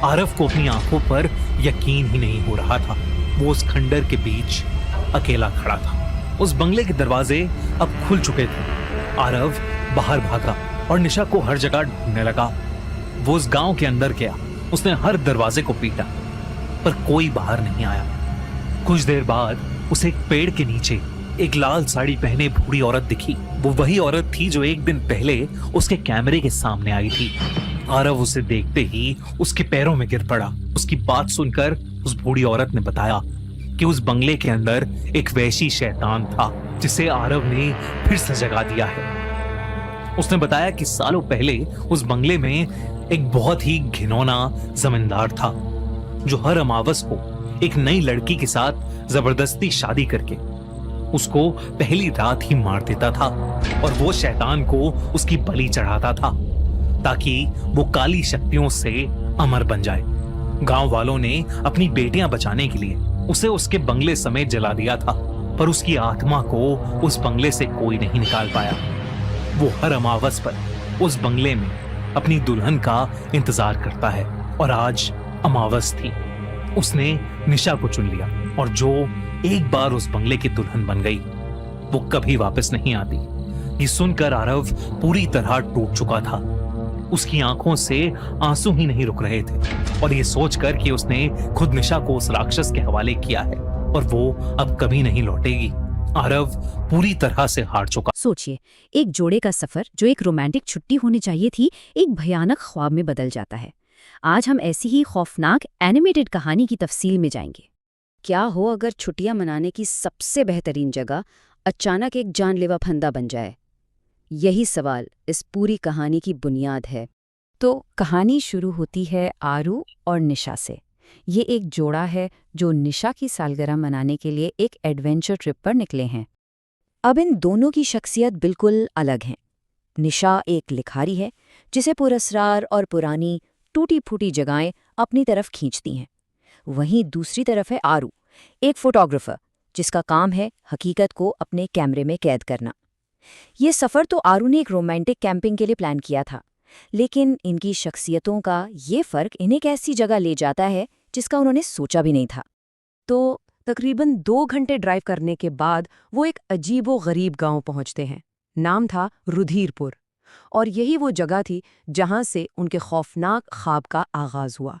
आरव को अपनी आंखों पर यकीन ही नहीं हो रहा था। वो उस खंडर के बीच अकेला खड़ा था। उस बंगले के दरवाजे अब खुल चुके थे। आरव बाहर भागा और निशा को हर जगह ढूंढने लगा। वो उस गांव के अंदर गया। उसने हर दरवाजे को पीटा, पर कोई बाहर नहीं आया। कुछ देर बाद उसे एक पेड़ के नीचे एक लाल साड़ी पहने बूढ़ी औरत दिखी। वो वही औरत थी जो एक दिन पहले उसके कैमरे के सामने आई थी। आरव उसे देखते ही उसके पैरों में गिर पड़ा। उसकी बात सुनकर उस बूढ़ी औरत ने बताया कि उस बंगले के अंदर एक वैशी शैतान था जिसे आरव ने फिर से जगा दिया है। उसने बताया कि सालों पहले उस बंगले में एक बहुत ही घिनौना जमींदार था जो हर अमावस को एक नई लड़की के साथ जबरदस्ती शादी करके उसको पहली रात ही मार देता था और वो शैतान को उसकी बलि चढ़ाता था ताकि वो काली शक्तियों से अमर बन जाए। गांव वालों ने अपनी बेटियां बचाने के लिए उसे उसके बंगले समेत जला दिया था, पर उसकी आत्मा को उस बंगले से कोई नहीं निकाल पाया। वो हर अमावस पर उस बंगले में अपनी दुल्हन का इंतजार करता है और आज अमावस थी। उसने निशा को चुन लिया और जो एक बार उस बंगले की दुल्हन बन गई वो कभी वापस नहीं आती। ये सुनकर आरव पूरी तरह टूट चुका था। उसकी आंखों से आंसू ही नहीं रुक रहे थे और ये सोचकर कि उसने खुद निशा को उस राक्षस के हवाले किया है और वो अब कभी नहीं लौटेगी, आरव पूरी तरह से हार चुका। सोचिए, एक जोड़े का सफर जो एक रोमांटिक छुट्टी होनी चाहिए थी, एक भयानक ख्वाब में बदल जाता है। आज हम ऐसी ही खौफनाक एनिमेटेड कहानी की तफसील में जाएंगे। क्या हो अगर छुट्टियां मनाने की सबसे बेहतरीन जगह अचानक एक जानलेवा फंदा बन जाए? यही सवाल इस पूरी कहानी की बुनियाद है। तो कहानी शुरू होती है आरू और निशा से। ये एक जोड़ा है जो निशा की सालगिरह मनाने के लिए एक एडवेंचर ट्रिप पर निकले हैं। अब इन दोनों की शख्सियत बिल्कुल अलग हैं। निशा एक लिखारी है जिसे पुरस्कार और पुरानी टूटी-फूटी जगहें अपनी तरफ खींचती हैं। वहीं दूसरी तरफ है आरू, एक फोटोग्राफर जिसका काम है हकीकत को अपने कैमरे में कैद करना। ये सफ़र तो आरू ने एक रोमांटिक कैंपिंग के लिए प्लान किया था, लेकिन इनकी शख्सियतों का ये फ़र्क इन्हें एक ऐसी जगह ले जाता है जिसका उन्होंने सोचा भी नहीं था। तो तकरीबन 2 घंटे ड्राइव करने के बाद वो एक अजीबो-गरीब गांव पहुंचते हैं। नाम था रुधिरपुर, और यही वो जगह थी जहां से उनके खौफनाक ख्वाब का आगाज हुआ।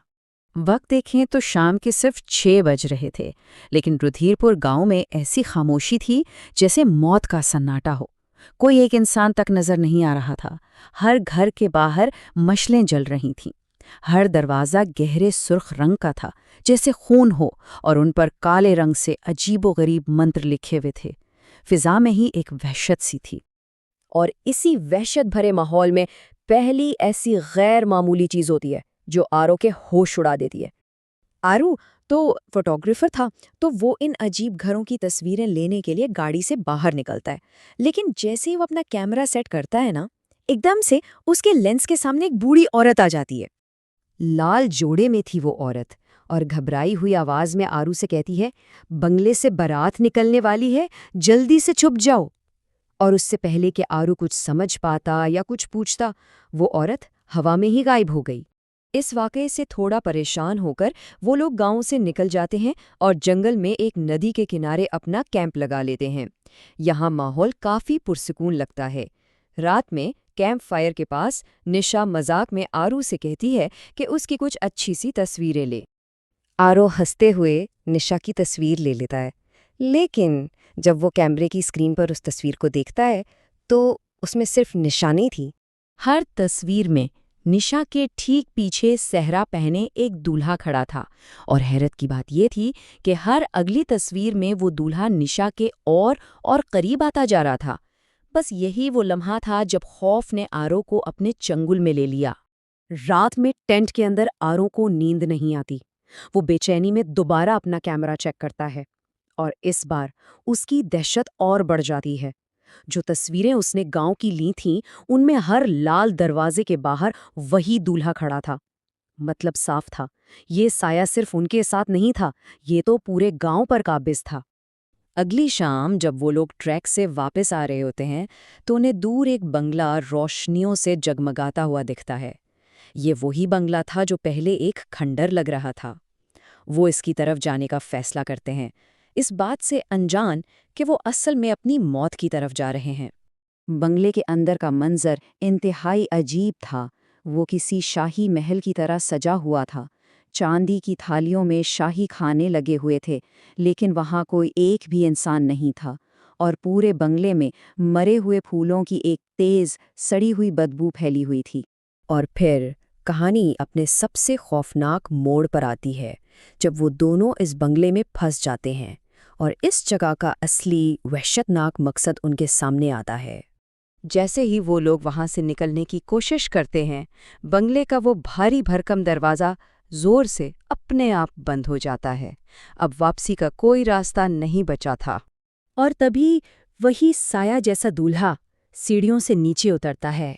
वक्त देखें तो शाम के सिर्फ 6 बज रहे थे, लेकिन रुधिरपुर गांव में ऐसी खामोशी थी जैसे मौत का सन्नाटा हो। कोई एक इंसान तक नजर नहीं आ रहा था। हर घर के बाहर मशलें जल रही थीं। हर दरवाज़ा गहरे सुर्ख रंग का था, जैसे खून हो, और उन पर काले रंग से अजीबोगरीब मंत्र लिखे हुए थे। फिजा में ही एक वहशत सी थी। और इसी वहशत भरे माहौल में पहली ऐसी गैर मामूली चीज़ होती है जो आरू के होश उड़ा देती है। आरू तो फोटोग्राफर था, तो वो इन अजीब घरों की तस्वीरें लेने के लिए गाड़ी से बाहर निकलता है। लेकिन जैसे ही वो अपना कैमरा सेट करता है ना, एकदम से उसके लेंस के सामने एक बूढ़ी औरत आ जाती है। लाल जोड़े में थी वो औरत, और घबराई हुई आवाज में आरू से कहती है, बंगले से बारात निकलने वाली है, जल्दी से छुप जाओ। और उससे पहले कि आरू कुछ समझ पाता या कुछ पूछता, वो औरत हवा में ही गायब हो गई। इस वाकये से थोड़ा परेशान होकर वो लोग गांव से निकल जाते हैं और जंगल में एक नदी के किनारे अपना कैंप लगा लेते हैं। यहाँ माहौल काफी पुरसुकून लगता है। रात में कैंप फायर के पास निशा मजाक में आरू से कहती है कि उसकी कुछ अच्छी सी तस्वीरें ले। आरू हंसते हुए निशा की तस्वीर ले लेता है, लेकिन जब वो कैमरे की स्क्रीन पर उस तस्वीर को देखता है तो उसमें सिर्फ निशा नहीं थी। हर तस्वीर में निशा के ठीक पीछे सहरा पहने एक दूल्हा खड़ा था, और हैरत की बात यह थी कि हर अगली तस्वीर में वो दूल्हा निशा के और करीब आता जा रहा था। बस यही वो लम्हा था जब खौफ ने आरू को अपने चंगुल में ले लिया। रात में टेंट के अंदर आरू को नींद नहीं आती। वो बेचैनी में दोबारा अपना कैमरा चेक करता है, और इस बार उसकी दहशत और बढ़ जाती है। जो तस्वीरें उसने गांव की ली थीं, उनमें हर लाल दरवाजे के बाहर वही दूल्हा खड़ा था। मतलब साफ था, ये साया सिर्फ उनके साथ नहीं था, ये तो पूरे गांव पर काबिज था। अगली शाम जब वो लोग ट्रैक से वापस आ रहे होते हैं तो उन्हें दूर एक बंगला रोशनियों से जगमगाता हुआ दिखता है। ये वही बंगला था जो पहले एक खंडर लग रहा था। वो इसकी तरफ जाने का फैसला करते हैं, इस बात से अनजान कि वो असल में अपनी मौत की तरफ जा रहे हैं। बंगले के अंदर का मंजर इंतहाई अजीब था। वो किसी शाही महल की तरह सजा हुआ था। चांदी की थालियों में शाही खाने लगे हुए थे, लेकिन वहाँ कोई एक भी इंसान नहीं था, और पूरे बंगले में मरे हुए फूलों की एक तेज सड़ी हुई बदबू फैली हुई थी। और फिर कहानी अपने सबसे खौफनाक मोड़ पर आती है, जब वो दोनों इस बंगले में फंस जाते हैं और इस जगह का असली वहशतनाक मकसद उनके सामने आता है। जैसे ही वो लोग वहां से निकलने की कोशिश करते हैं, बंगले का वो भारी भरकम दरवाज़ा जोर से अपने आप बंद हो जाता है। अब वापसी का कोई रास्ता नहीं बचा था। और तभी वही साया जैसा दूल्हा सीढ़ियों से नीचे उतरता है।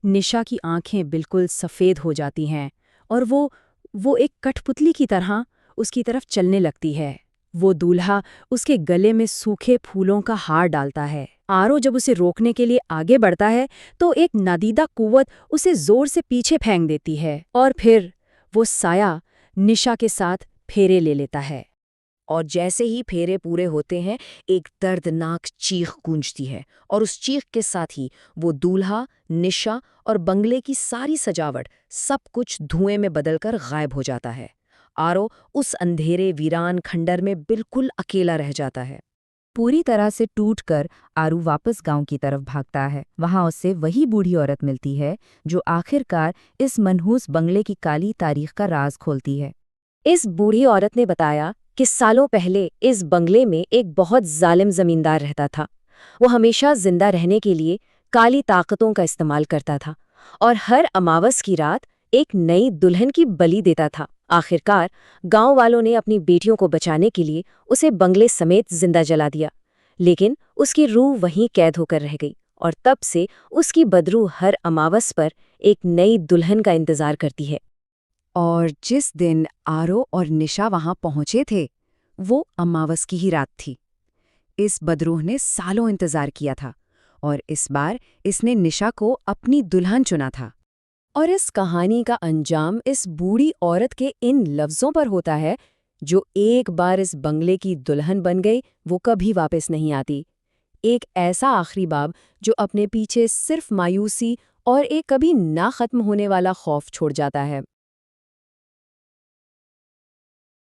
निशा की आंखें बिल्कुल सफ़ेद हो जाती हैं और वो एक कठपुतली की तरह उसकी तरफ चलने लगती है। वो दूल्हा उसके गले में सूखे फूलों का हार डालता है। आरो जब उसे रोकने के लिए आगे बढ़ता है तो एक नादीदा कुव्वत उसे जोर से पीछे फेंक देती है, और फिर वो साया निशा के साथ फेरे ले लेता है। और जैसे ही फेरे पूरे होते हैं, एक दर्दनाक चीख गूंजती है, और उस चीख के साथ ही वो दूल्हा, निशा और बंगले की सारी सजावट सब कुछ धुएं में बदलकर गायब हो जाता है। आरो उस अंधेरे वीरान खंडर में बिल्कुल अकेला रह जाता है। पूरी तरह से टूटकर आरू वापस गांव की तरफ भागता है। वहां उससे वही बूढ़ी औरत मिलती है जो आखिरकार इस मनहूस बंगले की काली तारीख का राज खोलती है। इस बूढ़ी औरत ने बताया कि सालों पहले इस बंगले में एक बहुत जालिम जमींदार रहता था। वो हमेशा जिंदा रहने के लिए काली ताकतों का इस्तेमाल करता था और हर अमावस की रात एक नई दुल्हन की बलि देता था। आखिरकार गांव वालों ने अपनी बेटियों को बचाने के लिए उसे बंगले समेत जिंदा जला दिया, लेकिन उसकी रूह वहीं कैद होकर रह गई, और तब से उसकी बदरूह हर अमावस पर एक नई दुल्हन का इंतजार करती है। और जिस दिन आरो और निशा वहां पहुंचे थे, वो अमावस की ही रात थी। इस बदरूह ने सालों इंतजार किया था, और इस बार इसने निशा को अपनी दुल्हन चुना था। और इस कहानी का अंजाम इस बूढ़ी औरत के इन लफ्ज़ों पर होता है, जो एक बार इस बंगले की दुल्हन बन गई, वो कभी वापस नहीं आती। एक ऐसा आखिरी बाब जो अपने पीछे सिर्फ मायूसी और एक कभी ना खत्म होने वाला खौफ छोड़ जाता है।